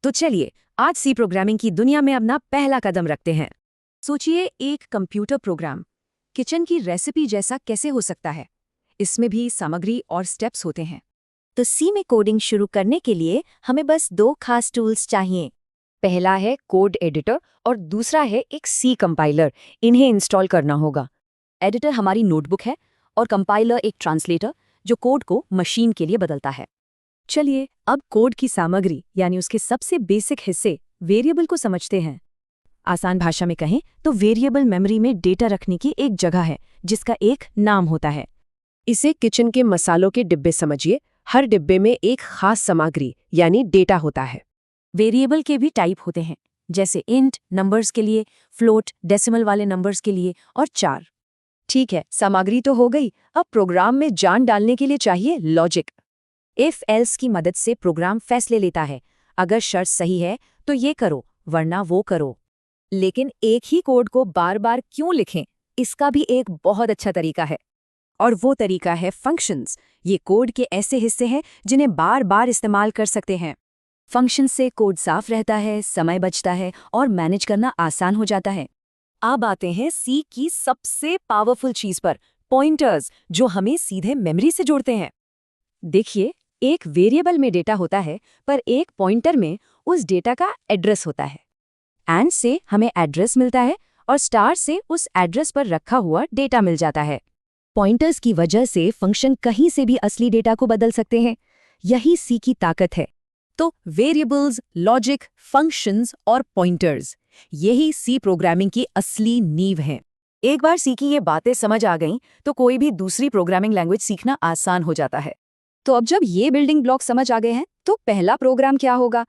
तो चलिए आज सी प्रोग्रामिंग की दुनिया में अपना पहला कदम रखते हैं। सोचिए, एक कंप्यूटर प्रोग्राम किचन की रेसिपी जैसा कैसे हो सकता है। इसमें भी सामग्री और स्टेप्स होते हैं। तो सी में कोडिंग शुरू करने के लिए हमें बस दो खास टूल्स चाहिए। पहला है कोड एडिटर और दूसरा है एक सी कंपाइलर। इन्हें इंस्टॉल करना होगा। एडिटर हमारी नोटबुक है और कंपाइलर एक ट्रांसलेटर जो कोड को मशीन के लिए बदलता है। चलिए अब कोड की सामग्री यानी उसके सबसे बेसिक हिस्से वेरिएबल को समझते हैं। आसान भाषा में कहें तो वेरिएबल मेमोरी में डेटा रखने की एक जगह है जिसका एक नाम होता है। इसे किचन के मसालों के डिब्बे समझिए। हर डिब्बे में एक खास सामग्री यानी डेटा होता है। वेरिएबल के भी टाइप होते हैं, जैसे इंट नंबर्स के लिए, फ्लोट डेसिमल वाले नंबर्स के लिए और चार। ठीक है, सामग्री तो हो गई। अब प्रोग्राम में जान डालने के लिए चाहिए लॉजिक। इफ एल्स की मदद से प्रोग्राम फैसले लेता है। अगर शर्त सही है तो ये करो, वरना वो करो। लेकिन एक ही कोड को बार बार क्यों लिखें, इसका भी एक बहुत अच्छा तरीका है। और वो तरीका है फंक्शंस। ये कोड के ऐसे हिस्से हैं जिन्हें बार बार इस्तेमाल कर सकते हैं। फंक्शन से कोड साफ रहता है, समय बचता है और मैनेज करना आसान हो जाता है। अब आते हैं सी की सबसे पावरफुल चीज पर, पॉइंटर्स, जो हमें सीधे मेमोरी से जोड़ते हैं। देखिए, एक वेरिएबल में डेटा होता है पर एक पॉइंटर में उस डेटा का एड्रेस होता है। एंड से हमें एड्रेस मिलता है और स्टार से उस एड्रेस पर रखा हुआ डेटा मिल जाता है। पॉइंटर्स की वजह से फंक्शन कहीं से भी असली डेटा को बदल सकते हैं। यही सी की ताकत है। तो वेरिएबल्स, लॉजिक, फंक्शंस और पॉइंटर्स, यही सी प्रोग्रामिंग की असली नींव है। एक बार सी की ये बातें समझ आ गईं तो कोई भी दूसरी प्रोग्रामिंग लैंग्वेज सीखना आसान हो जाता है। तो अब जब ये बिल्डिंग ब्लॉक समझ आ गए हैं तो पहला प्रोग्राम क्या होगा,